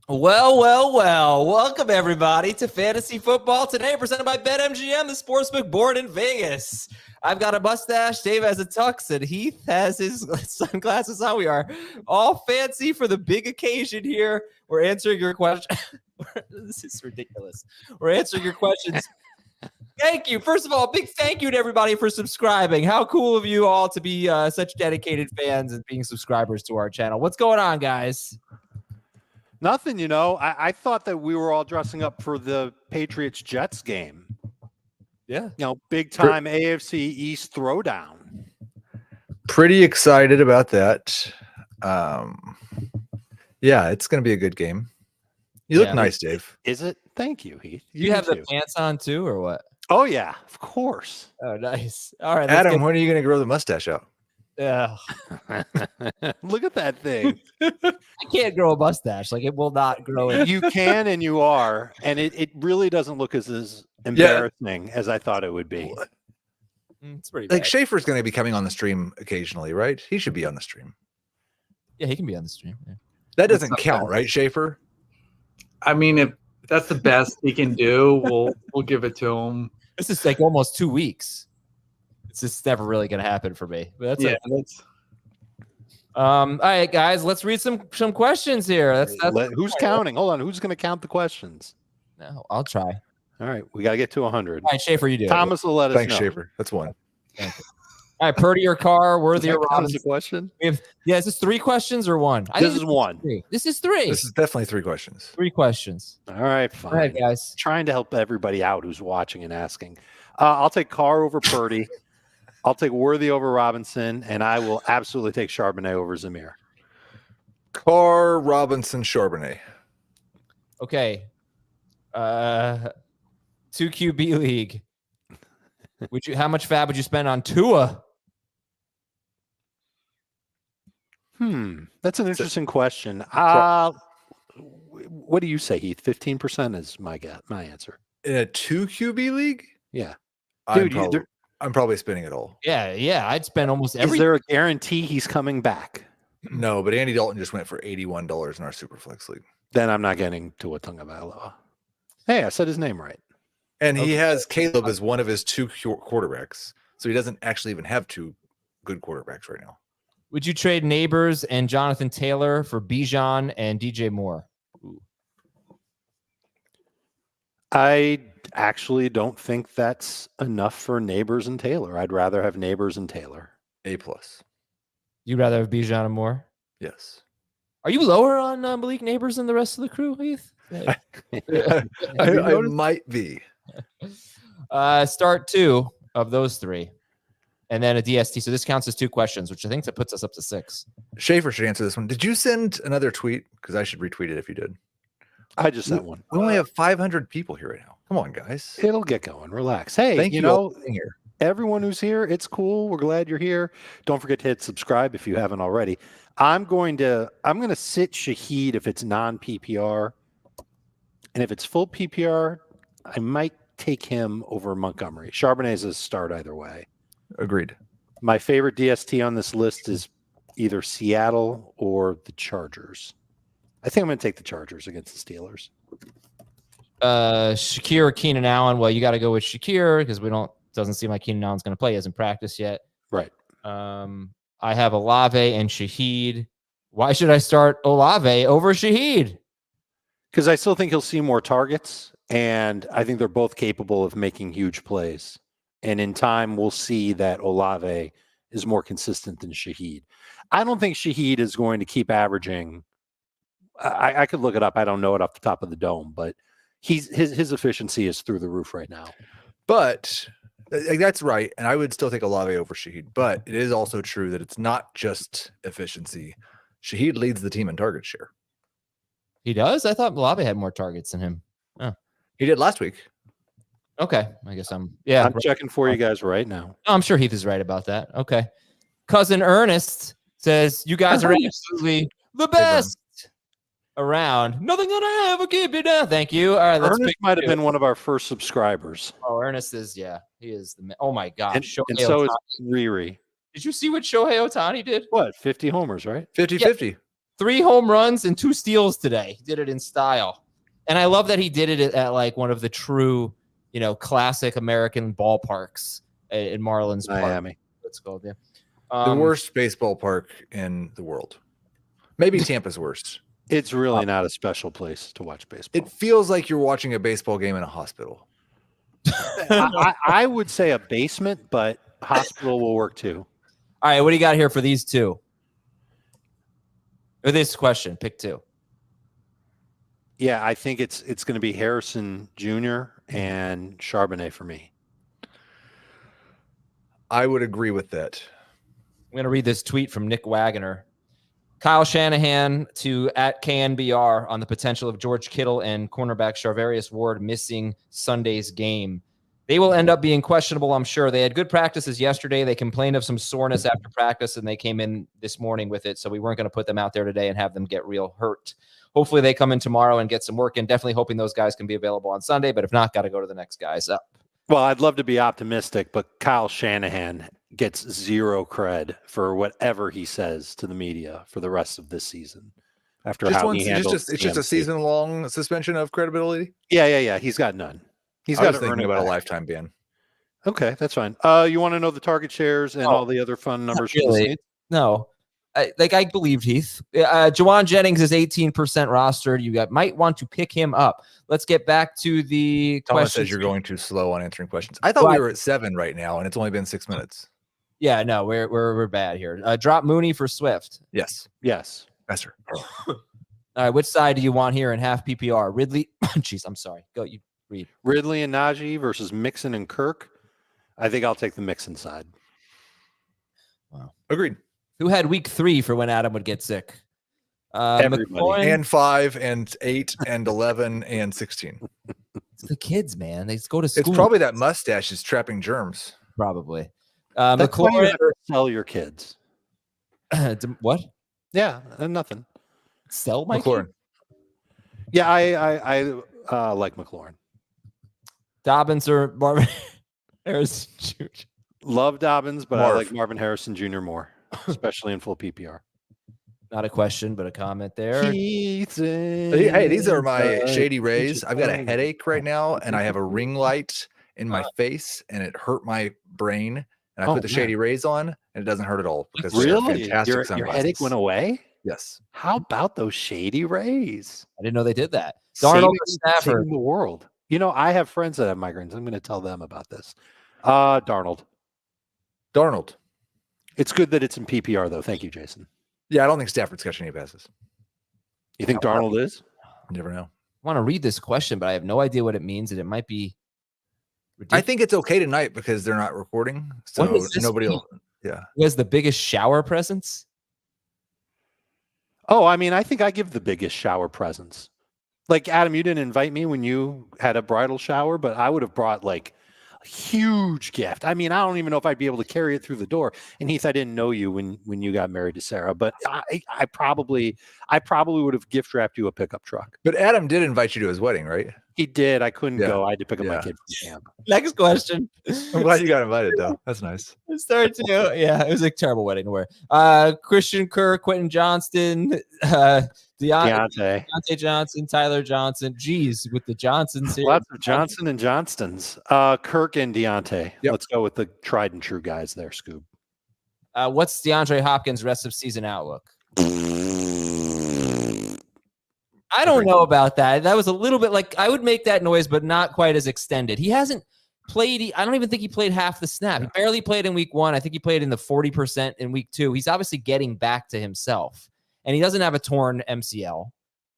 Well. Welcome, everybody, to Fantasy Football Today, presented by BetMGM, the sportsbook born in Vegas. I've got a mustache, Dave has a tux, and Heath has his sunglasses on. We are all fancy for the big occasion here. We're answering your questions. This is ridiculous. We're answering your questions. Thank you. First of all, a big thank you to everybody for subscribing. How cool of you all to be such dedicated fans and being subscribers to our channel. What's going on, guys? Nothing, I thought that we were all dressing up for the Patriots-Jets game. Yeah. Big time AFC East throwdown. Pretty excited about that. Yeah, it's going to be a good game. You look nice, Dave. Is it? Thank you, Heath. You have the pants on too, or what? Oh, yeah, of course. Oh, nice. All right. Adam, when are you going to grow the mustache out? Yeah. Look at that thing. I can't grow a mustache. Like, it will not grow in. You can and you are. And it really doesn't look as embarrassing as I thought it would be. It's pretty bad. Like, Schaefer's going to be coming on the stream occasionally, right? He should be on the stream. Yeah, he can be on the stream. Yeah. That doesn't count, right, Schaefer? I mean, if that's the best he can do, we'll give it to him. This is like almost 2 weeks. It's just never really going to happen for me. But that's that's. All right, guys, let's read some questions here. Who's counting? Hold on. Who's going to count the questions? No, I'll try. All right. We got to get to 100. All right, Schaefer, you do Thomas will let us Thanks, know. Schaefer. That's one. Thank you. All right, Purdy or Carr, Worthy or That was Robinson? a question? Is this 3 questions or 1? This is 1. This is 3. This is definitely 3 questions. 3 questions. All right, fine. All right, guys. Trying to help everybody out who's watching and asking. I'll take Carr over Purdy. I'll take Worthy over Robinson, and I will absolutely take Charbonnet over Zamir. Carr, Robinson, Charbonnet. Okay. 2 QB league. How much fab would you spend on Tua? That's an interesting question. What do you say, Heath? 15% is my answer. In a 2 QB league? Yeah. Dude, I'm probably spending it all. Yeah. I'd spend almost Is every. there a guarantee he's coming back? No, but Andy Dalton just went for $81 in our Superflex league. Then I'm not getting Tua Tagovailoa. Hey, I said his name right. And he has Caleb as one of his 2 quarterbacks. So he doesn't actually even have 2 good quarterbacks right now. Would you trade Neighbors and Jonathan Taylor for Bijan and DJ Moore? Ooh. I actually don't think that's enough for Neighbors and Taylor. I'd rather have Neighbors and Taylor. A+. You'd rather have Bijan and Moore? Yes. Are you lower on Malik Neighbors than the rest of the crew, Heath? I might be. Start 2 of those 3. And then a DST. So this counts as 2 questions, which I think that puts us up to 6. Schaefer should answer this one. Did you send another tweet? Because I should retweet it if you did. I just sent one. We only have 500 people here right now. Come on, guys. It'll get going. Relax. Hey, Thank you all for being here. Everyone who's here, it's cool. We're glad you're here. Don't forget to hit subscribe if you haven't already. I'm going to sit Shaheed if it's non-PPR. And if it's full PPR, I might take him over Montgomery. Charbonnet's a start either way. Agreed. My favorite DST on this list is either Seattle or the Chargers. I think I'm going to take the Chargers against the Steelers. Shakir or Keenan Allen? Well, you got to go with Shakir because doesn't seem like Keenan Allen's going to play. He hasn't practiced yet. Right. I have Olave and Shaheed. Why should I start Olave over Shaheed? Because I still think he'll see more targets, and I think they're both capable of making huge plays. And in time, we'll see that Olave is more consistent than Shaheed. I don't think Shaheed is going to keep averaging. I could look it up. I don't know it off the top of the dome, but his efficiency is through the roof right now. But that's right. And I would still take Olave over Shaheed. But it is also true that it's not just efficiency. Shaheed leads the team in target share. He does? I thought Olave had more targets than him. Oh. He did last week. Okay. I guess I'm checking for you guys right now. Oh, I'm sure Heath is right about that. Okay. Cousin Ernest says, you guys are absolutely the best around. Nothing gonna ever keep you down. Thank you. All right. Ernest might have been one of our first subscribers. Oh, Ernest is, he is the oh my gosh. And so is Riri. Did you see what Shohei Otani did? What, 50 homers, right? 50-50. 3 home runs and 2 steals today. He did it in style. And I love that he did it at like one of the true, classic American ballparks in Marlins Miami. Park. That's called, yeah. The worst baseball park in the world. Maybe Tampa's worst. It's really not a special place to watch baseball. It feels like you're watching a baseball game in a hospital. I would say a basement, but hospital will work too. All right, what do you got here for these two? Or this question, pick 2. Yeah, I think it's going to be Harrison Jr. and Charbonnet for me. I would agree with that. I'm going to read this tweet from Nick Wagoner. Kyle Shanahan to @KNBR on the potential of George Kittle and cornerback Charvarius Ward missing Sunday's game. They will end up being questionable, I'm sure. They had good practices yesterday. They complained of some soreness after practice, and they came in this morning with it, so we weren't going to put them out there today and have them get real hurt. Hopefully they come in tomorrow and get some work in. Definitely hoping those guys can be available on Sunday, but if not, got to go to the next guys up. Well, I'd love to be optimistic, but Kyle Shanahan gets zero cred for whatever he says to the media for the rest of this season. After how he handles it's just a season-long suspension of credibility. Yeah. He's got none. He's got to earn about back. a lifetime ban. Okay, that's fine. You want to know the target shares and all the other fun numbers? Really? No. I believed Heath. Jawan Jennings is 18% rostered. You might want to pick him up. Let's get back to the Thomas questions. says you're going too slow on answering questions. I thought we were at 7 right now, and it's only been 6 minutes. Yeah, no, we're bad here. Drop Mooney for Swift. Yes. Yes. Yes, sir. All right, which side do you want here in half PPR? Ridley. Jeez, I'm sorry. Go, you read. Ridley and Najee versus Mixon and Kirk. I think I'll take the Mixon side. Wow. Agreed. Who had week 3 for when Adam would get sick? Everybody. And 5 and 8 and 11 and 16. It's the kids, man. They just go to school. It's probably that mustache is trapping germs. Probably. That's why you McLaurin. have to sell your kids. What? Yeah, nothing. Sell my McLaurin. kid? Yeah, I like McLaurin. Dobbins or Marvin Harrison Jr. Love Dobbins, but Marv. I like Marvin Harrison Jr. more, especially in full PPR. Not a question, but a comment there. Hey, these are my shady rays. I've got a headache right now, and I have a ring light in my face, and it hurt my brain. And I put the shady rays on, and it doesn't hurt at all because they're fantastic Your sunglasses. headache went away? Yes. How about those shady rays? I didn't know they did that. Darnold or Stafford? Saving the world. You know, I have friends that have migraines. I'm going to tell them about this. Darnold. It's good that it's in PPR, though. Thank you, Jason. Yeah, I don't think Stafford's catching any passes. You think Darnold is? You never know. I want to read this question, but I have no idea what it means, and it might be ridiculous. I think it's okay tonight because they're not recording, so What does this nobody mean? will. Yeah. Who has the biggest shower presence? Oh, I mean, I think I give the biggest shower presents. Like, Adam, you didn't invite me when you had a bridal shower, but I would have brought like a huge gift. I mean, I don't even know if I'd be able to carry it through the door. And Heath, I didn't know you when you got married to Sarah, but I probably would have gift wrapped you a pickup truck. But Adam did invite you to his wedding, right? He did. I couldn't Yeah. go. I had to pick up my Yeah. kid from camp. Next question. I'm glad you got invited, though. That's nice. Start to, yeah, it was a terrible wedding to wear. Christian Kirk, Quentin Johnston, Deontay Johnson, Tyler Johnson. Geez, with the Johnsons here. Lots of Johnson and Johnstons. Kirk and Deontay. Yep. Let's go with the tried and true guys there, Scoob. What's DeAndre Hopkins' rest of season outlook? I don't know about that. That was a little bit like I would make that noise, but not quite as extended. He hasn't played. I don't even think he played half the snap. He barely played in week 1. I think he played in the 40% in week 2. He's obviously getting back to himself, and he doesn't have a torn MCL.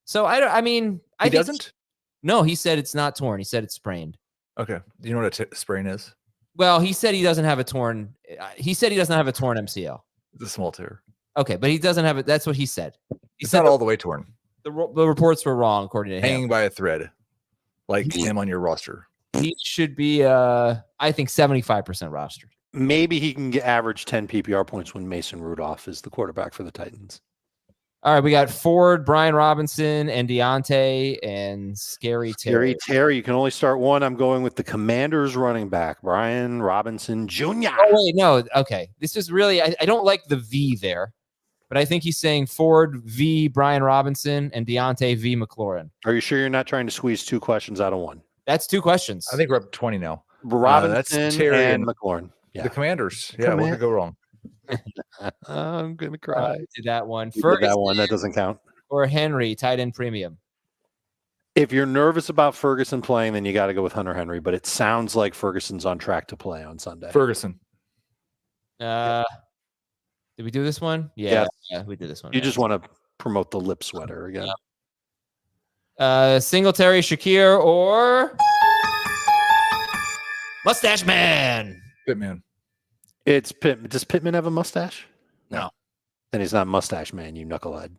So I mean, He doesn't? No, he said it's not torn. He said it's sprained. Okay. Do you know what a sprain is? Well, he said he doesn't have a torn. He said he doesn't have a torn MCL. It's a small tear. Okay, but he doesn't have it. That's what he said. He It's said not all the way torn. the reports were wrong, according to him. Hanging by a thread, like him on your roster. He should be, I think, 75% rostered. Maybe he can average 10 PPR points when Mason Rudolph is the quarterback for the Titans. All right, we got Ford, Brian Robinson, and Deontay, and Scary Terry. Terry, you can only start one. I'm going with the Commanders running back, Brian Robinson Jr. Oh, wait, no. Okay. This is really, I don't like the V there. but I think he's saying Ford v. Brian Robinson and Deontay v. McLaurin. Are you sure you're not trying to squeeze 2 questions out of one? That's 2 questions. I think we're up to 20 now. Robinson that's Terry and and McLaurin. Yeah. The Commanders. Yeah, what could go wrong? I'm going to cry. Did that one. You did that one. That doesn't count. Or Henry, tight end premium. If you're nervous about Ferguson playing, then you got to go with Hunter Henry. But it sounds like Ferguson's on track to play on Sunday. Ferguson. Did we do this one? Yeah, we did this one. You just want to promote the lip sweater again. Singletary, Shakir, or Mustache Man. Pittman. It's Pittman. Does Pittman have a mustache? No. Then he's not Mustache Man, you knucklehead.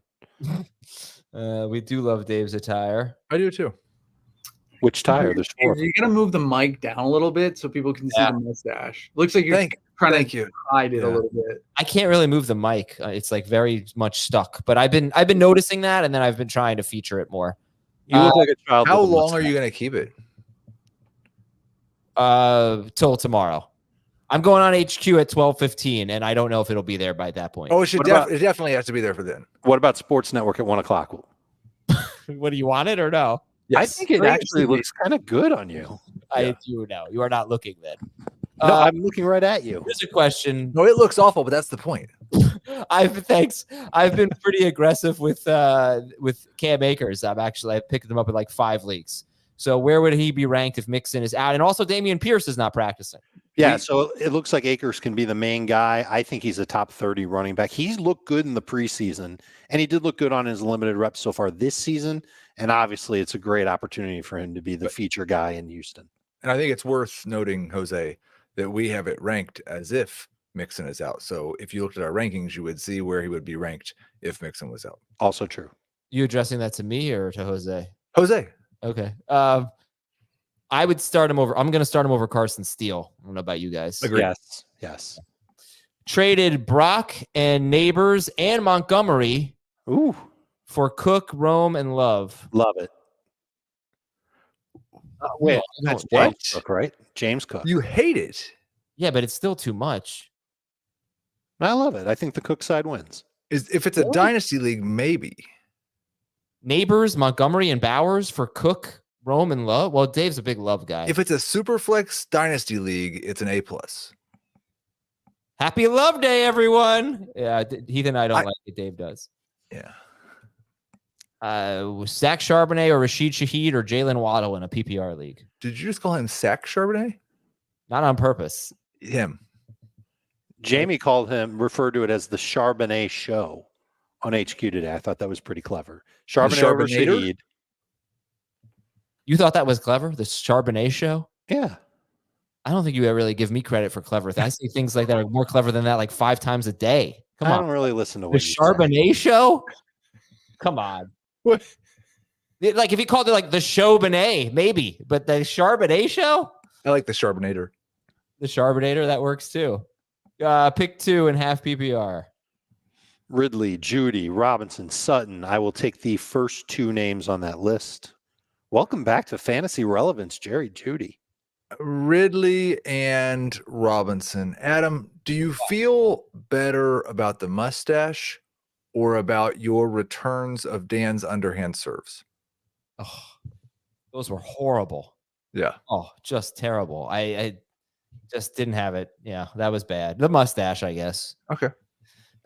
We do love Dave's attire. I do too. Which tire? There's 4. You're gonna move the mic down a little bit so people can see the mustache. Looks like you're trying to hide it a little bit. I can't really move the mic. It's like very much stuck. But I've been noticing that, and then I've been trying to feature it more. You look like a child. How long are you going to keep it? Till tomorrow. I'm going on HQ at 12:15, and I don't know if it'll be there by that point. Oh, it definitely has to be there for then. What about Sports Network at 1 o'clock? What do you want it or no? Yes. I think it actually looks kind of good on you. I do now. You are not looking then. No, I'm looking right at you. Here's a question. No, it looks awful, but that's the point. I've been pretty aggressive with Cam Akers. I picked him up in like 5 leagues. So where would he be ranked if Mixon is out? And also Dameon Pierce is not practicing. Yeah, so it looks like Akers can be the main guy. I think he's a top 30 running back. He's looked good in the preseason, and he did look good on his limited reps so far this season. And obviously, it's a great opportunity for him to be the feature guy in Houston. And I think it's worth noting, Jose, that we have it ranked as if Mixon is out. So if you looked at our rankings, you would see where he would be ranked if Mixon was out. Also true. You addressing that to me or to Jose? Jose. Okay. I would start him over. I'm going to start him over Carson Steele. I don't know about you guys. Agreed. Yes. Traded Brock and Neighbors and Montgomery for Cook, Rome, and Love. Love it. Wait, that's James Cook, right? James Cook. You hate it. Yeah, but it's still too much. I love it. I think the Cook side wins. If it's a dynasty league, maybe. Neighbors, Montgomery, and Bowers for Cook, Rome, and Love. Well, Dave's a big Love guy. If it's a Superflex dynasty league, it's an A+. Happy Love Day, everyone. Yeah, Heath and I don't like it. Dave does. Yeah. Zach Charbonnet or Rashid Shaheed or Jalen Waddle in a PPR league. Did you just call him Zach Charbonnet? Not on purpose. Him. Jamie referred to it as the Charbonnet show on HQ today. I thought that was pretty clever. Charbonnet over Shaheed. You thought that was clever? The Charbonnet show? Yeah. I don't think you ever really give me credit for clever. I see things like that are more clever than that like 5 times a day. Come on. I don't really listen to what the Charbonnet show? Come on. What? Like if he called it like the Charbonnet, maybe. But the Charbonnet show? I like the Charbonnator. The Charbonnator, that works too. Pick 2 in half PPR. Ridley, Judy, Robinson, Sutton. I will take the first 2 names on that list. Welcome back to Fantasy Relevance, Jerry Judy. Ridley and Robinson. Adam, do you feel better about the mustache or about your returns of Dan's underhand serves? Oh, those were horrible. Yeah. Oh, just terrible. I just didn't have it. Yeah, that was bad. The mustache, I guess. Okay.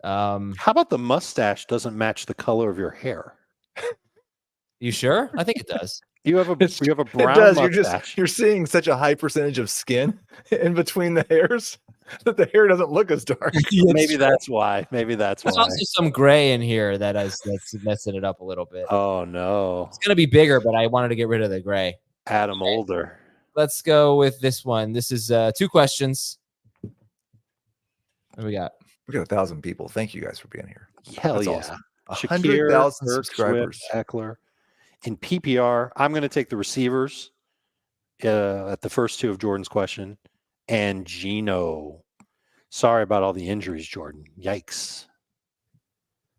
How about the mustache doesn't match the color of your hair? You sure? I think it does. You have a brown it does. mustache. You're seeing such a high percentage of skin in between the hairs that the hair doesn't look as dark. Maybe that's why. There's also some gray in here that's messing it up a little bit. Oh no. It's gonna be bigger, but I wanted to get rid of the gray. Adam Older. Let's go with this one. This is 2 questions. What do we got? We got 1,000 people. Thank you guys for being here. Hell that's yeah. Awesome. Shakir, 100,000 Kirk, subscribers. Swift, Eckler. In PPR, I'm going to take the receivers at the first 2 of Jordan's question and Gino. Sorry about all the injuries, Jordan. Yikes.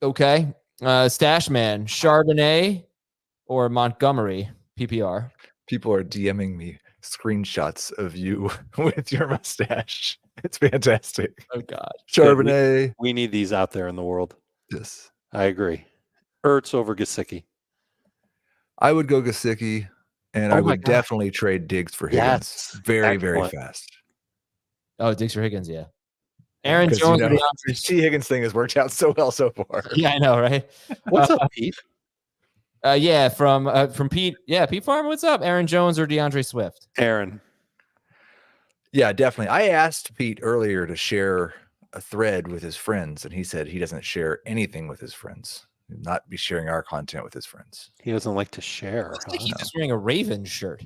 Okay. Stash Man, Charbonnet or Montgomery, PPR. People are DMing me screenshots of you with your mustache. It's fantastic. Oh, God. Charbonnet. We need these out there in the world. Yes. I agree. Ertz over Gesicki. I would go Gesicki, and I would definitely trade Diggs for Higgins. Yes. Very, very Excellent. fast. Oh, Diggs for Higgins, yeah. Aaron 'Cause, Jones. the T. Higgins thing has worked out so well so far. Yeah, I know, right? What's up, Pete? Yeah, from Pete. Yeah, Pete Farmer, what's up? Aaron Jones or DeAndre Swift? Aaron. Yeah, definitely. I asked Pete earlier to share a thread with his friends, and he said he doesn't share anything with his friends. He'll not be sharing our content with his friends. He doesn't like to share. I think he's just wearing a Ravens shirt.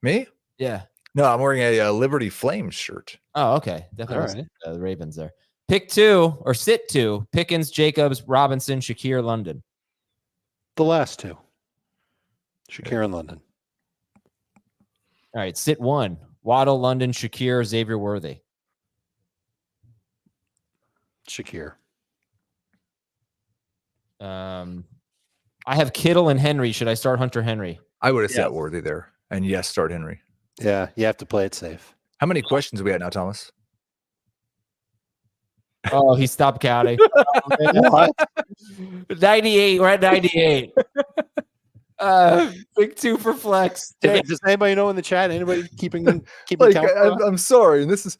Me? Yeah. No, I'm wearing a Liberty Flames shirt. Oh, okay. Definitely. All right. The Ravens there. Pick 2 or sit 2. Pickens, Jacobs, Robinson, Shakir, London. The last 2. Shakir and London. All right. Sit 1. Waddle, London, Shakir, Xavier Worthy. Shakir. I have Kittle and Henry. Should I start Hunter Henry? I would have sat Worthy there. And yes, start Henry. Yeah, you have to play it safe. How many questions are we at now, Thomas? Oh, he stopped counting. 98. We're at 98. Pick 2 for flex. Does anybody know in the chat? Anybody keeping Like, count? I'm sorry, and this is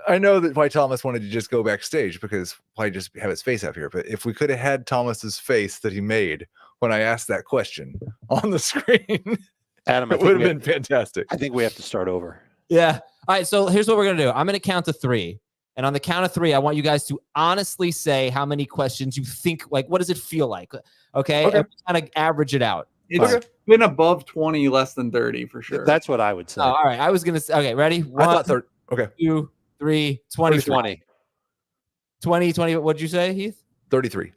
I know that why Thomas wanted to just go backstage because why just have his face up here. But if we could have had Thomas's face that he made when I asked that question on the screen, Adam, it would have been fantastic. I think we have to start over. Yeah. All right. So here's what we're gonna do. I'm gonna count to 3. And on the count of 3, I want you guys to honestly say how many questions you think, like, what does it feel like? Okay. And kind of average it out. It's been above 20, less than 30 for sure. That's what I would say. Oh, all right. I was going to say, okay, ready? 1, 2, 3, 20. 20. What'd you say, Heath? 33.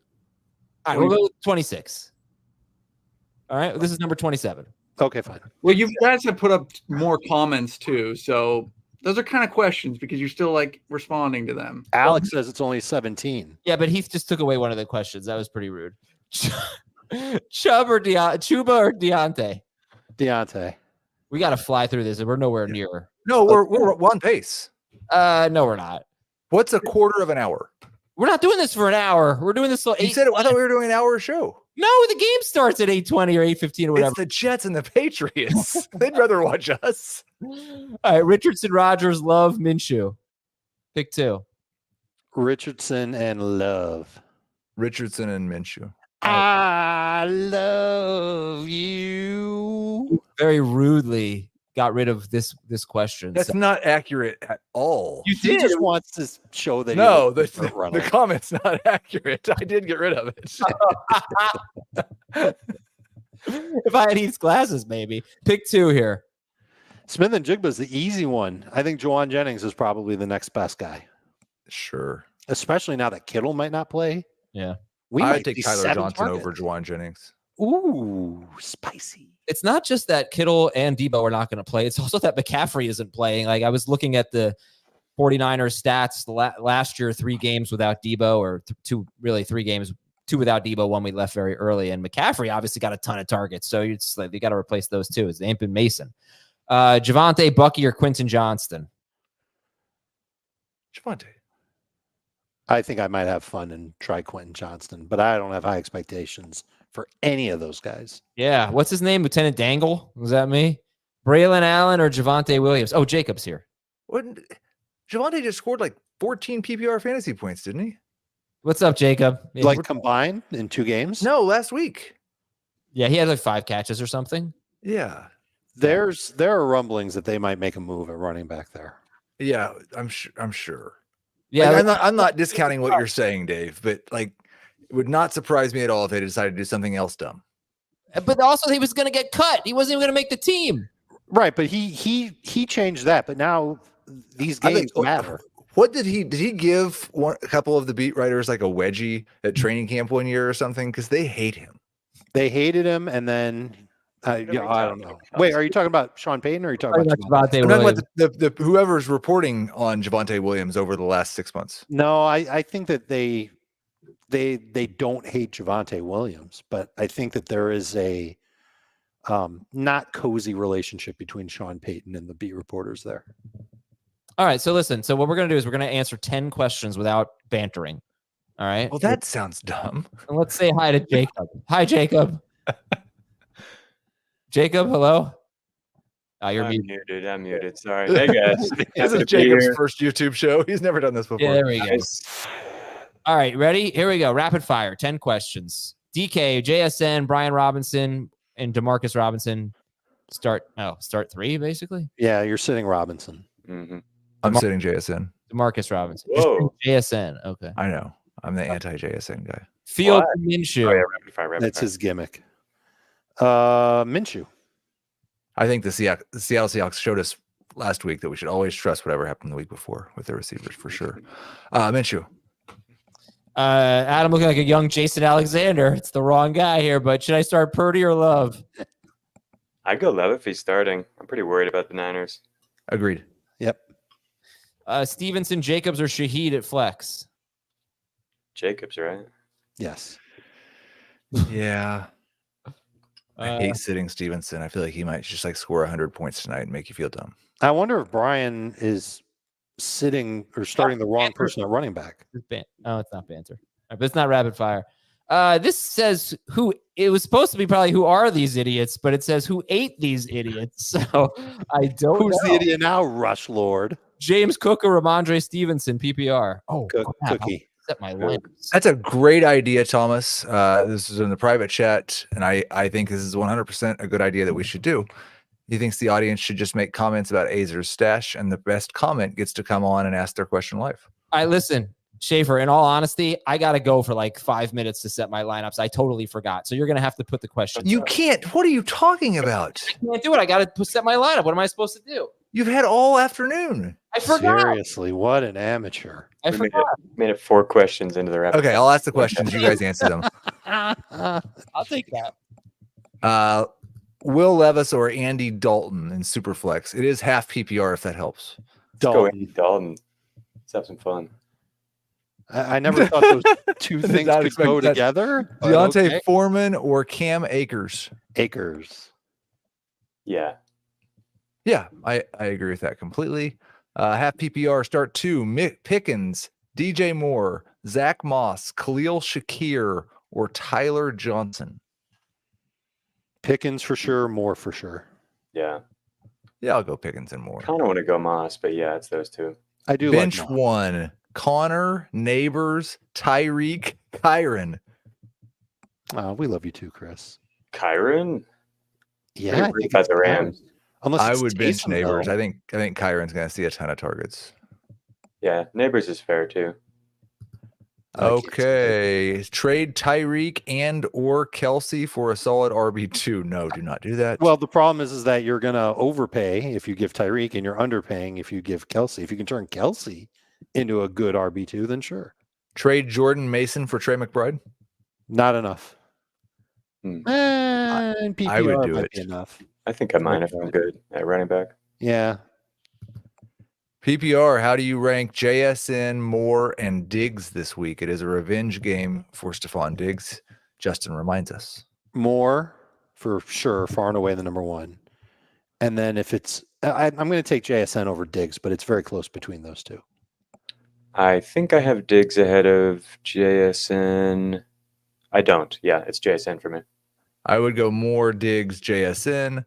All right. We'll go with 26. All right. This is number 27. Okay, fine. Well, you guys have put up more comments too. So those are kind of questions because you're still like responding to them. Alex says it's only 17. Yeah, but Heath just took away one of the questions. That was pretty rude. Chuba or Deontay? Deontay. We got to fly through this. We're nowhere near. No, we're on pace. No, we're not. What's a quarter of an hour? We're not doing this for an hour. We're doing this till 8. You said it, I thought we were doing an hour show. No, the game starts at 8:20 or 8:15 or whatever. It's the Jets and the Patriots. They'd rather watch us. All right, Richardson, Rodgers, Love, Minshew. Pick 2. Richardson and Love. Richardson and Minshew. I love you. Very rudely got rid of this question. That's not accurate at all. He just wants to show that. No, the comment's not accurate. I did get rid of it. If I had Heath's glasses, maybe. Pick 2 here. Smith and Jigba's the easy one. I think Juwan Jennings is probably the next best guy. Sure. Especially now that Kittle might not play. Yeah. I'd take Tyler Johnson over Juwan Jennings. Ooh, spicy. It's not just that Kittle and Debo are not going to play. It's also that McCaffrey isn't playing. Like, I was looking at the 49ers stats last year, 3 games without Debo, or 3 games, 2 without Debo, 1 we left very early. And McCaffrey obviously got a ton of targets. So it's like they got to replace those 2. It's Amp and Mason. Javonte, Bucky, or Quentin Johnston? Javonte. I think I might have fun and try Quentin Johnston, but I don't have high expectations for any of those guys. Yeah. What's his name? Lieutenant Dangle? Was that me? Braylon Allen or Javonte Williams? Oh, Jacob's here. Javonte just scored like 14 PPR fantasy points, didn't he? What's up, Jacob? Yeah, like combined in 2 games? No, last week. Yeah, he had like 5 catches or something. Yeah. There are rumblings that they might make a move at running back there. Yeah, I'm sure. Yeah, like, I'm not discounting what you're saying, Dave, but like it would not surprise me at all if they decided to do something else dumb. But also he was going to get cut. He wasn't even going to make the team. Right, but he changed that, but now these games matter. What did he give a couple of the beat writers like a wedgie at training camp one year or something? Because they hate him. They hated him, and then I don't know. Wait, are you talking about Sean Payton, or are you talking about Javonte Williams? I'm talking about the whoever's reporting on Javonte Williams over the last 6 months. No, I think that they don't hate Javonte Williams, but I think that there is a not cozy relationship between Sean Payton and the beat reporters there. All right, so listen. So what we're going to do is we're going to answer 10 questions without bantering. All right. Well, that sounds dumb. And let's say hi to Jacob. Hi, Jacob. Jacob, hello. You're I'm muted. muted. I'm muted. Sorry. Hey guys. This Happy is to be Jacob's here. first YouTube show. He's never done this before. Yeah, there we go. Nice. All right, ready? Here we go. Rapid fire. 10 questions. DK, JSN, Brian Robinson, and DeMarcus Robinson. Start 3, basically. Yeah, you're sitting Robinson. Mm-hmm. I'm sitting JSN. DeMarcus Robinson. Whoa. JSN. Okay. I know. I'm the anti-JSN guy. Field What? Minshew. Oh yeah, rapid fire. Rapid That's fire. his gimmick. Minshew. I think the Seattle Seahawks showed us last week that we should always trust whatever happened the week before with their receivers for sure. Minshew. Adam looking like a young Jason Alexander. It's the wrong guy here, but should I start Purdy or Love? I'd go Love if he's starting. I'm pretty worried about the Niners. Agreed. Yep. Stevenson, Jacobs, or Shaheed at flex? Jacobs, right? Yes. Yeah. I Uh, hate sitting Stevenson. I feel like he might just like score 100 points tonight and make you feel dumb. I wonder if Brian is sitting or starting the wrong person at running back. Oh, it's not banter. All right, but it's not rapid fire. This says it was supposed to be probably who are these idiots, but it says who ate these idiots. So I don't Who's know. the idiot now, Rush Lord? James Cook or Ramondre Stevenson, PPR. Oh, crap, Cookie. I'll set my line. That's a great idea, Thomas. This is in the private chat, and I think this is 100% a good idea that we should do. He thinks the audience should just make comments about Azer's stash, and the best comment gets to come on and ask their question live. Listen, Schaefer, in all honesty, I got to go for like 5 minutes to set my lineups. I totally forgot. So you're going to have to put the question. You can't. What are you talking about? I can't do it. I got to set my lineup. What am I supposed to do? You've had all afternoon. I forgot. Seriously, what an amateur. I We forgot. made it 4 questions into the rapid. Okay, I'll ask the questions. You guys answer them. I'll take that. Will Levis or Andy Dalton in Superflex? It is half PPR if that helps. Go Dalton. Andy Dalton. Let's have some fun. I never thought those two Did things not could expect go that. together. but Deontay okay. Foreman or Cam Akers? Akers. Yeah. Yeah, I agree with that completely. Half PPR start 2. Mick Pickens, DJ Moore, Zach Moss, Khalil Shakir, or Tyler Johnson. Pickens for sure, Moore for sure. Yeah. Yeah, I'll go Pickens and Moore. Kind of want to go Moss, but yeah, it's those two. I do Bench like Moore. 1. Connor, Neighbors, Tyreek, Kyron. We love you too, Chris. Kyron? Yeah, I Pretty think about it's the Kyron. Rams. Unless I it's would bench Taysom, Neighbors. though. I think Kyron's going to see a ton of targets. Yeah, Neighbors is fair too. I like it. Okay, trade Tyreek and or Kelsey for a solid RB2. No, do not do that. Well, the problem is that you're going to overpay if you give Tyreek and you're underpaying if you give Kelsey. If you can turn Kelsey into a good RB2, then sure. trade Jordan Mason for Trey McBride. Not enough. Hmm. And PPR I would do might it. be enough. I think I might if I'm good at running back. Yeah. PPR, how do you rank JSN, Moore, and Diggs this week? It is a revenge game for Stephon Diggs. Justin reminds us. Moore for sure, far and away the number one. And then if it's, I'm going to take JSN over Diggs, but it's very close between those two. I think I have Diggs ahead of JSN. I don't. Yeah, it's JSN for me. I would go Moore, Diggs, JSN.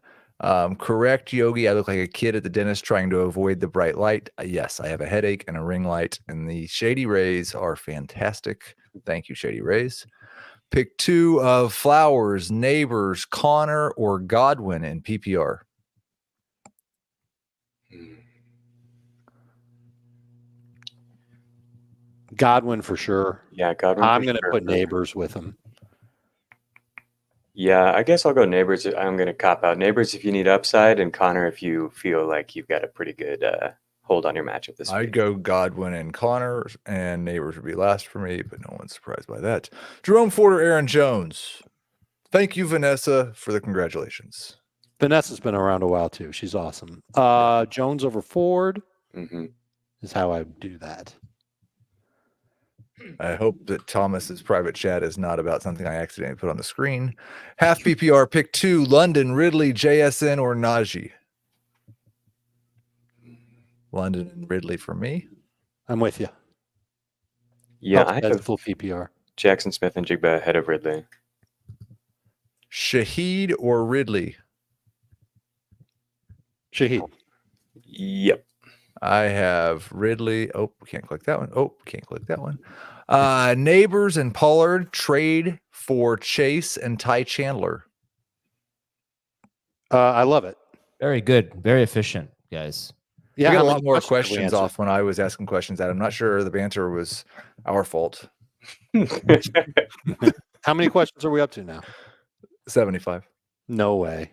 Correct, Yogi. I look like a kid at the dentist trying to avoid the bright light. Yes, I have a headache and a ring light, and the Shady Rays are fantastic. Thank you, Shady Rays. Pick 2 of Flowers, Neighbors, Connor, or Godwin in PPR. Godwin for sure. Yeah, Godwin. I'm for going to sure. put Neighbors with him. Yeah, I guess I'll go Neighbors. I'm going to cop out Neighbors if you need upside, and Connor if you feel like you've got a pretty good hold on your matchup this I'd week. go Godwin and Connor, and Neighbors would be last for me, but no one's surprised by that. Jerome Ford or Aaron Jones? Thank you, Vanessa, for the congratulations. Vanessa's been around a while too. She's awesome. Jones over Ford Mm-hmm. is how I do that. I hope that Thomas's private chat is not about something I accidentally put on the screen. Half PPR, pick 2, London, Ridley, JSN, or Najee. London and Ridley for me. I'm with you. Yeah, I That's have full PPR. Jackson Smith and Jigba ahead of Ridley. Shaheed or Ridley? Shaheed. Yep. I have Ridley. Oh, can't click that one. Oh, can't click that one. Neighbors and Pollard trade for Chase and Ty Chandler. I love it. Very good. Very efficient, guys. We Yeah, got how a many lot more have we questions answered? off when I was asking questions at. I'm not sure the banter was our fault. How many questions are we up to now? 75. No way.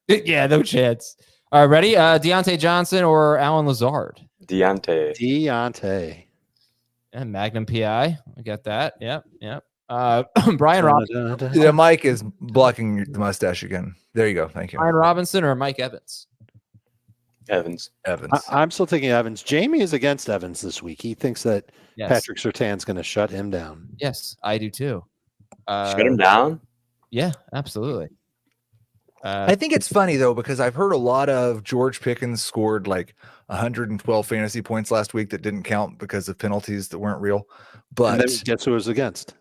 Yeah, no chance. All right, ready? Deontay Johnson or Alan Lazard? Deontay. And Magnum PI. I got that. Yep. Brian Robinson. The mic is blocking the mustache again. There you go. Thank you. Brian Robinson or Mike Evans? Evans. I'm still thinking Evans. Jamie is against Evans this week. He thinks that Yes. Patrick Surtain's going to shut him down. Yes, I do too. Shut him down? Yeah, absolutely. I think it's funny though, because I've heard a lot of George Pickens scored like 112 fantasy points last week that didn't count because of penalties that weren't real. And then But guess who it was against?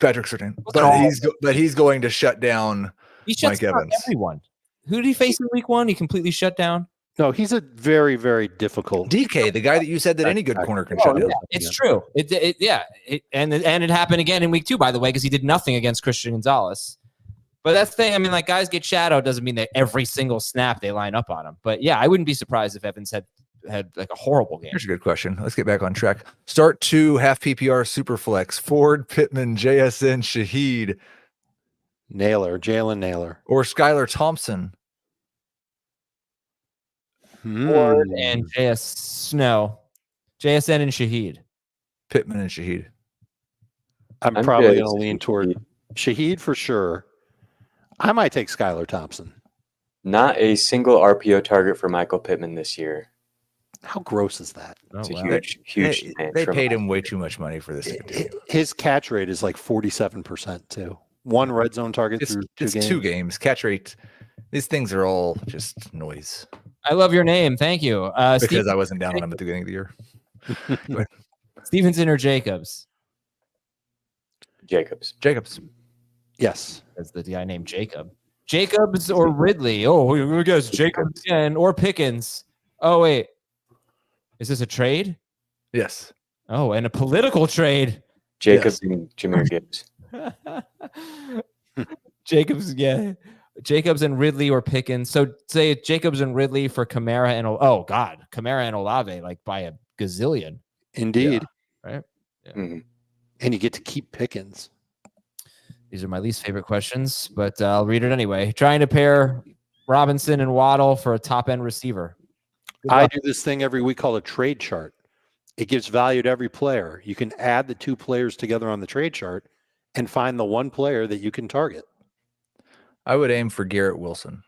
Patrick Surtain. all But he's going to shut down He shuts Mike down Evans. everyone. Who did he face in week 1? He completely shut down. No, he's a very, very difficult. DK, the guy that you said that any good corner can shut down. Yeah, it's true. And it happened again in week 2, by the way, because he did nothing against Christian Gonzalez. But that's the thing. I mean, like, guys get shadowed doesn't mean that every single snap they line up on him. But yeah, I wouldn't be surprised if Evans had like a horrible game. Here's a good question. Let's get back on track. Start 2 half PPR Superflex. Ford, Pittman, JSN, Shaheed, Jalen Naylor. or Skylar Thompson. Ford and JSN and Shaheed. Pittman and Shaheed. I'm I'm probably good. going to lean toward Shaheed for sure. I might take Skylar Thompson. Not a single RPO target for Michael Pittman this year. How gross is that? It's a wow. huge They tantrum. paid him way too much money for this. to continue. His catch rate is like 47% too. One red zone target It's, through it's 2 games. Catch rate. These things are all just noise. I love your name. Thank you. Because I wasn't down on him at the beginning of the year. Stevenson or Jacobs? Jacobs. Jacobs. Yes. That's the guy named Jacob. Jacobs or Ridley? Oh, who guess Jacobs or Pickens? Oh, wait. Is this a trade? Yes. Oh, and a political trade. Jacobs and Jameer Gibbs. Jacobs and Ridley or Pickens. So say Jacobs and Ridley for Kamara and Kamara and Olave like by a gazillion. Indeed. Yeah. Right? Yeah. Mm-hmm. And you get to keep Pickens. These are my least favorite questions, but I'll read it anyway. Trying to pair Robinson and Waddle for a top end receiver. I do this thing every week called a trade chart. It gives value to every player. You can add the 2 players together on the trade chart and find the one player that you can target. I would aim for Garrett Wilson.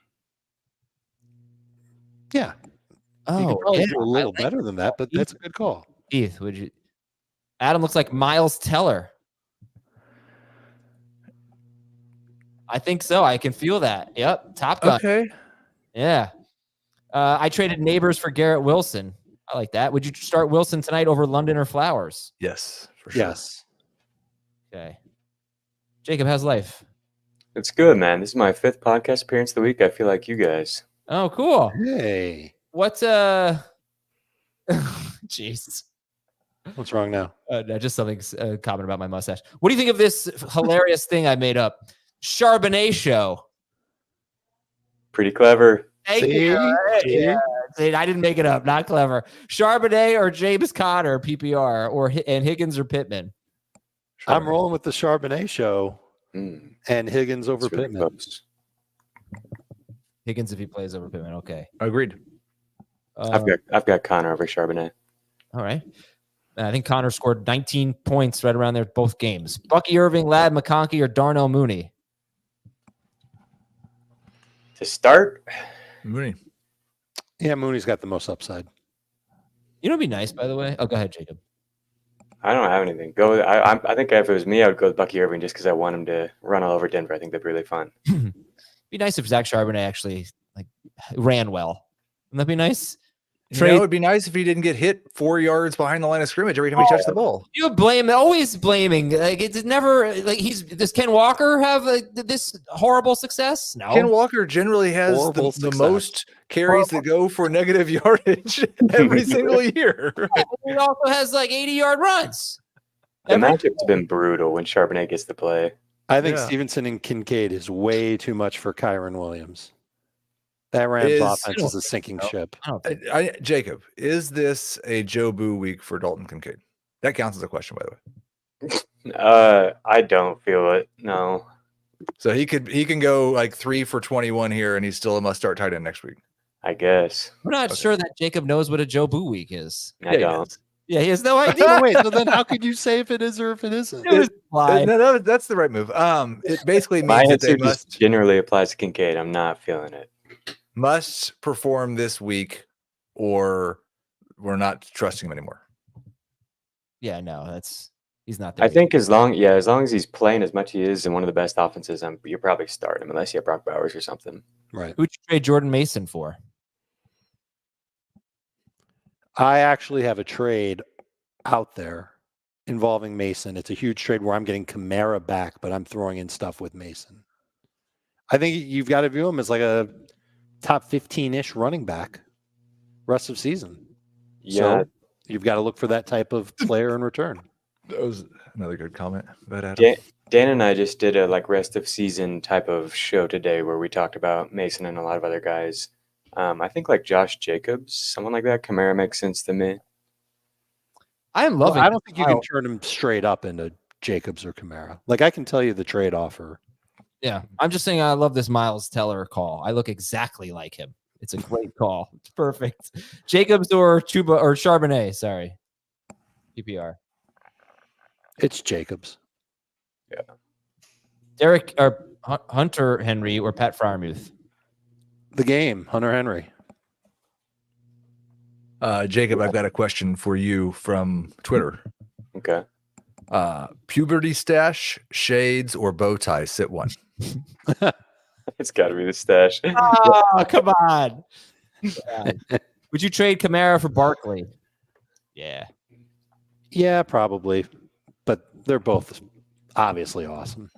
Yeah. You can probably do a little better than that, but that's a good call. Keith, would you? Adam looks like Miles Teller. I think so. I can feel that. Yep. Top Gun. Okay. Yeah. I traded Neighbors for Garrett Wilson. I like that. Would you start Wilson tonight over London or Flowers? Yes, for sure. Yes. Okay. Jacob, how's life? It's good, man. This is my 5th podcast appearance of the week. I feel like you guys. Oh, cool. Hey. What, jeez. What's wrong now? No, just something comment about my mustache. What do you think of this hilarious thing I made up? Charbonnet show. Pretty clever. Thank you. Yeah. See, I didn't make it up. Not clever. Charbonnet or James Conner, PPR, and Higgins or Pittman. I'm rolling with the Charbonnet show and Higgins over It's really Pittman. close. Higgins if he plays over Pittman. Okay. Agreed. I've got Connor over Charbonnet. All right. I think Connor scored 19 points right around there both games. Bucky Irving, Ladd McConkey, or Darnell Mooney? To start, Mooney. Yeah, Mooney's got the most upside. You know what'd be nice, by the way? Oh, go ahead, Jacob. I don't have anything. I think if it was me, I would go with Bucky Irving just because I want him to run all over Denver. I think that'd be really fun. Be nice if Zach Charbonnet actually ran well. Wouldn't that be nice? It'd be nice if he didn't get hit 4 yards behind the line of scrimmage every time he touched the ball. You always blaming. Like it's never like does Ken Walker have this horrible success? No. Ken Walker generally has the most carries that go for negative yardage every single year. He also has like 80-yard runs. The matchup's been brutal when Charbonnet gets to play. I think Stevenson and Kincaid is way too much for Kyron Williams. That Rams offense is a sinking ship. Jacob, is this a Joe Boo week for Dalton Kincaid? That counts as a question, by the way. I don't feel it. No. So he can go like 3 for 21 here, and he's still a must-start tight end next week. I guess. We're not sure that Jacob knows what a Joe Boo week is. I don't. Yeah, he has no idea. Wait, so then how could you say if it is or if it isn't? No, that's the right move. It basically My means that they answer just generally applies to Kincaid. I'm not feeling it. Must perform this week, or we're not trusting him anymore. Yeah, no, he's not there. I think as long as he's playing as much as he is in one of the best offenses, you're probably starting him unless you have Brock Bowers or something. Right. Who'd you trade Jordan Mason for? I actually have a trade out there involving Mason. It's a huge trade where I'm getting Kamara back, but I'm throwing in stuff with Mason. I think you've got to view him as like a top 15-ish running back rest of season. Yeah. So you've got to look for that type of player in return. That was another good comment. But Adam. Dan and I just did a rest of season type of show today where we talked about Mason and a lot of other guys. I think like Josh Jacobs, someone like that. Kamara makes sense to me. I am loving. I don't think you can turn him straight up into Jacobs or Kamara. Like I can tell you the trade offer. Yeah, I'm just saying I love this Miles Teller call. I look exactly like him. It's a great call. It's perfect. Jacobs or Chuba or Charbonnet. Sorry, PPR. It's Jacobs. Yeah. Derek or Hunter Henry or Pat Fryermuth. The game, Hunter Henry. Jacob, I've got a question for you from Twitter. Okay. Puberty stash, shades, or bow tie? Sit one. It's got to be the stash. Oh, come on. Yeah. Would you trade Kamara for Barkley? Yeah. Yeah, probably. But they're both obviously awesome.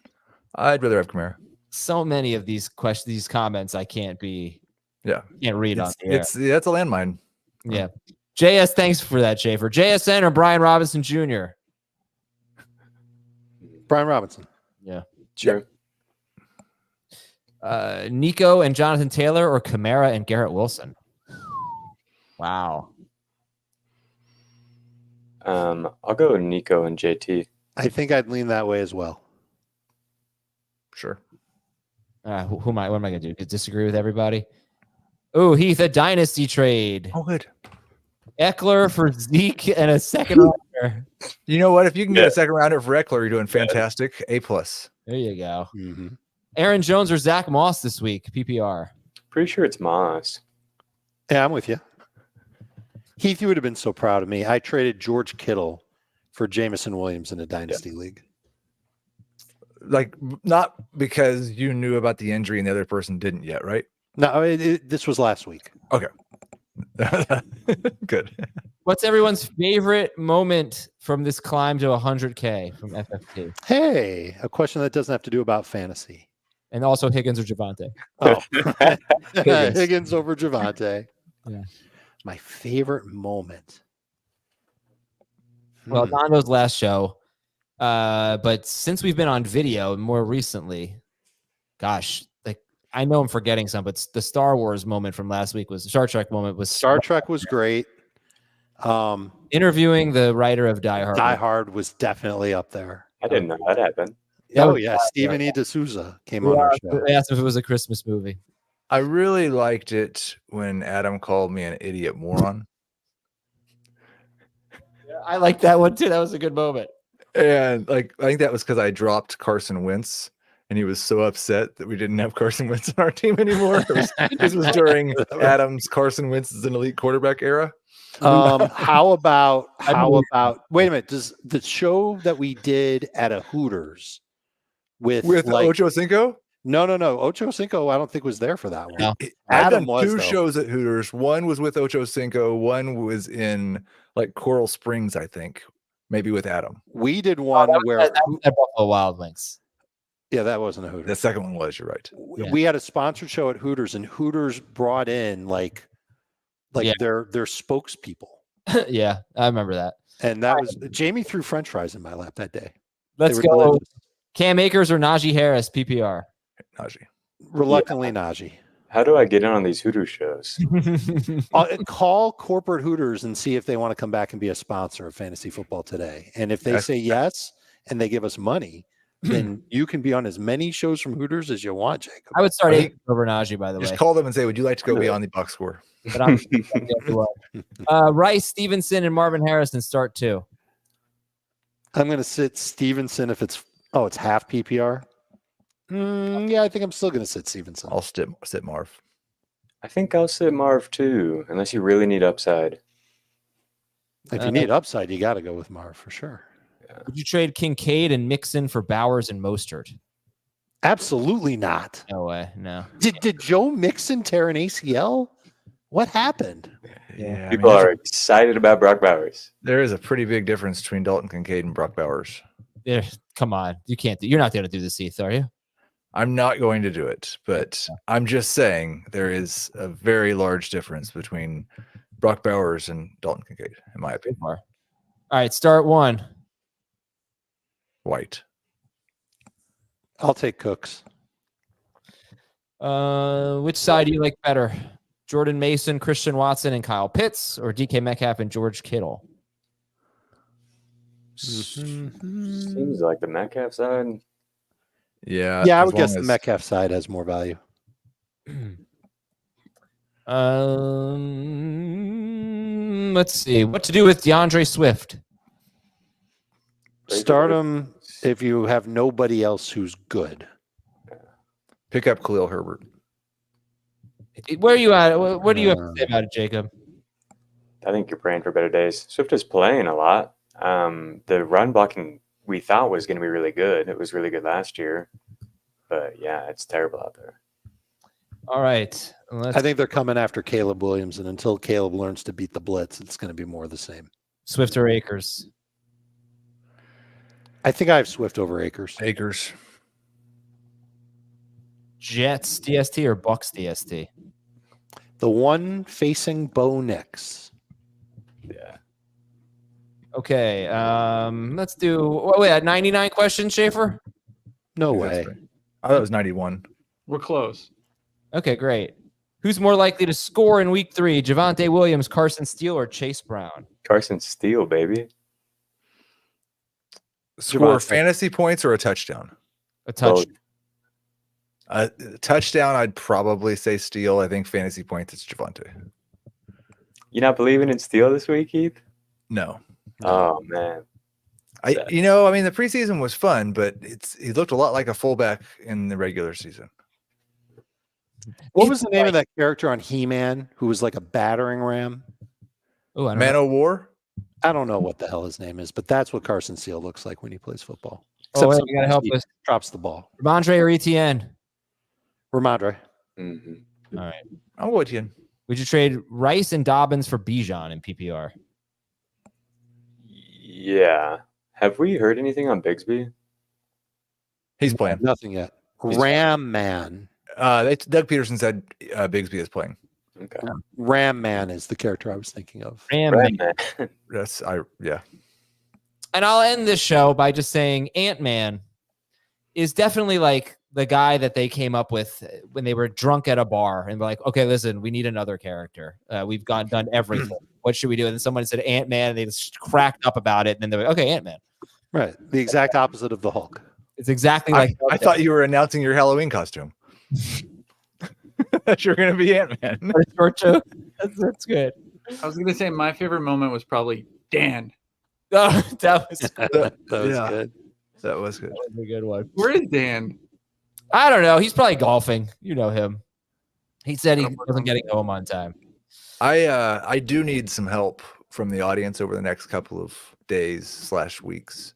I'd rather have Kamara. So many of these questions, these comments, I can't read on the air. That's a landmine. Yeah. JS, thanks for that, Schaefer. JSN or Brian Robinson Jr.? Brian Robinson. Yeah. Sure. Nico and Jonathan Taylor or Kamara and Garrett Wilson? Wow. I'll go with Nico and JT. I think I'd lean that way as well. Sure. What am I going to do? Disagree with everybody? Oh, Heath, a dynasty trade. Oh, good. Eckler for Zeke and a second rounder. You know what? If you can get a second rounder for Eckler, you're doing fantastic. A+. There you go. Mm-hmm. Aaron Jones or Zach Moss this week? PPR. Pretty sure it's Moss. Yeah, I'm with you. Heath, you would have been so proud of me. I traded George Kittle for Jamison Williams in a dynasty league. Like, not because you knew about the injury and the other person didn't yet, right? No, this was last week. Okay. Good. What's everyone's favorite moment from this climb to 100K from FFT? Hey, a question that doesn't have to do about fantasy. And also Higgins or Javante. Oh, Higgins over Javante. Yeah. My favorite moment. Well, Dondo's last show. But since we've been on video more recently, gosh, I know I'm forgetting some, but the Star Wars moment from last week Star Trek was great. Interviewing the writer of Die Hard. Die Hard was definitely up there. I didn't know that happened. Stephen E. D'Souza came on our show. They asked if it was a Christmas movie. I really liked it when Adam called me an idiot moron. I like that one too. That was a good moment. And I think that was because I dropped Carson Wentz, and he was so upset that we didn't have Carson Wentz on our team anymore. This was during Adam's Carson Wentz is an elite quarterback era. How about wait a minute, does the show that we did at a Hooters with Ocho Cinco? No. Ocho Cinco, I don't think was there for that one. No. I've Adam done was, 2 though. shows at Hooters. One was with Ocho Cinco. One was in like Coral Springs, I think, maybe with Adam. We did one where, that was at Buffalo Wild Wings. yeah, that wasn't a Hooters. The second one was. You're right. Yeah. We had a sponsored show at Hooters, and Hooters brought in like Yeah. their spokespeople, Yeah, I remember that. and that was Jamie threw French fries in my lap that day. Let's were go. delicious. Cam Akers or Najee Harris, PPR. Najee. Reluctantly, Najee. How do I get in on these Hooters shows? Call corporate Hooters and see if they want to come back and be a sponsor of Fantasy Football Today. And if they say yes and they give us money, then you can be on as many shows from Hooters as you want, Jacob. I would start Akers over Najee, by the Just way. call them and say, "Would you like to go beyond the box score?" But I'm Rice, Stevenson, and Marvin Harrison start 2. I'm going to sit Stevenson if it's half PPR. Yeah, I think I'm still going to sit Stevenson. I'll sit Marv. I think I'll sit Marv too, unless you really need upside. If you need upside, you got to go with Marv for sure. Would you trade Kincaid and Mixon for Bowers and Mostert? Absolutely not. No way. No. Did Joe Mixon tear an ACL? What happened? Yeah, People are excited about Brock Bowers. there is a pretty big difference between Dalton Kincaid and Brock Bowers. Come on. You're not going to do this, Heath, are you? I'm not going to do it, but I'm just saying there is a very large difference between Brock Bowers and Dalton Kincaid, in my opinion. All right, start 1. White. I'll take Cooks. Which side do you like better? Jordan Mason, Christian Watson, and Kyle Pitts, or DK Metcalf and George Kittle? Seems like the Metcalf side. Yeah. Yeah, I as would guess long the as- Metcalf side has more value. Let's see. What to do with DeAndre Swift? Start him if you have nobody else who's good. Pick up Khalil Herbert. Where are you at? What do you have to say about it, Jacob? I think you're praying for better days. Swift is playing a lot. The run blocking we thought was going to be really good. It was really good last year. But yeah, it's terrible out there. All right. I think they're coming after Caleb Williams, and until Caleb learns to beat the blitz, it's going to be more of the same. Swift or Akers? I think I have Swift over Akers. Akers. Jets DST or Bucks DST? The one facing Bo Nix. Yeah. Okay. Let's do. Wait, 99 questions, Schaefer. No Yeah, way. that's right. I thought it was 91. We're close. Okay, great. Who's more likely to score in Week 3? Javonte Williams, Carson Steele, or Chase Brown? Carson Steele, baby. Score Javonte. fantasy points or a touchdown? A touch. Both. Touchdown, I'd probably say Steele. I think fantasy points, it's Javonte. You not believing in Steele this week, Heath? No. Oh man. The preseason was fun, but he looked a lot like a fullback in the regular season. What was the name of that character on He-Man who was like a battering ram? Oh, I don't Man know. o' War? I don't know what the hell his name is, but that's what Carson Steele looks like when he plays football. Oh, wait, sometimes you gotta help he us. drops the ball. Ramondre or Etienne? Ramondre. Mm-hmm. All right. I'm with you. Would you trade Rice and Dobbins for Bijan in PPR? Yeah. Have we heard anything on Bigsby? He's playing. Nothing yet. He's- Ram Man. Doug Peterson said Bigsby is playing. Okay. Ram Man is the character I was thinking of. Ram. Right, man. Yeah. And I'll end this show by just saying Ant-Man is definitely like the guy that they came up with when they were drunk at a bar and were like, okay, listen, we need another character. We've done everything. What should we do? And then someone said Ant-Man, and they just cracked up about it. And then they were like, okay, Ant-Man. Right. The exact opposite of the Hulk. It's exactly like I thought you were announcing your Halloween costume. That you're going to be Ant-Man. short joke. That's good. I was gonna say my favorite moment was probably Dan. Oh, that was That was Yeah. good. That was good. a good one. Where is Dan? I don't know. He's probably golfing. You know him. He said he wasn't getting home on time. I do need some help from the audience over the next couple of days / weeks.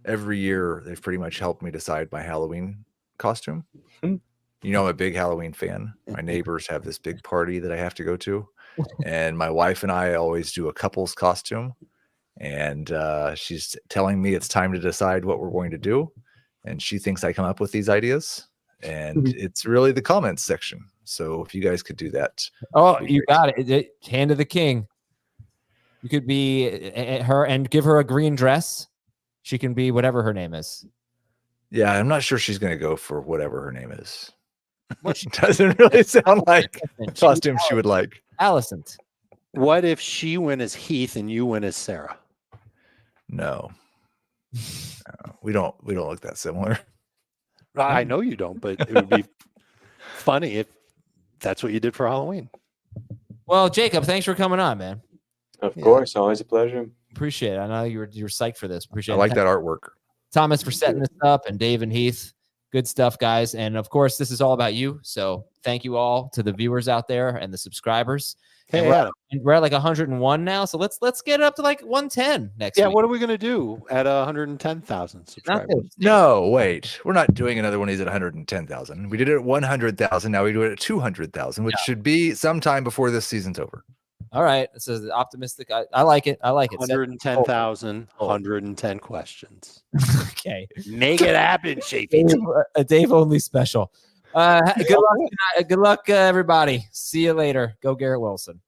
Every year, they've pretty much helped me decide my Halloween costume. Hmm. You know, I'm a big Halloween fan. My neighbors have this big party that I have to go to, and my wife and I always do a couple's costume. And she's telling me it's time to decide what we're going to do, and she thinks I come up with these ideas, and it's really the comments section. So if you guys could do that, Oh, that'd be you great. got it. Hand of the king. You could be her and give her a green dress. She can be whatever her name is. Yeah, I'm not sure she's going to go for whatever her name is. Doesn't really sound like costume she would like. Allison. What if she went as Heath and you went as Sarah? No, we don't look that similar. I know you don't, but it would be funny if that's what you did for Halloween. Well, Jacob, thanks for coming on, man. Of course, always a pleasure. Appreciate it. I know you're psyched for this. Appreciate I it. like that artwork. Thomas for setting this up, and Dave and Heath. Good stuff, guys. And of course, this is all about you. So thank you all to the viewers out there and the subscribers. Hey, and Adam. we're at like 101 now. So let's get up to like 110 next Yeah, week. what are we going to do at 110,000 subscribers? No, wait. We're not doing another one of these at 110,000. We did it at 100,000. Now we do it at 200,000, which should be sometime before this season's over. All right. It's optimistic. I like it. I like it. 110,000, 110 questions. Okay. Make it happen, Shafee. A Dave only special. Good luck, everybody. See you later. Go Garrett Wilson.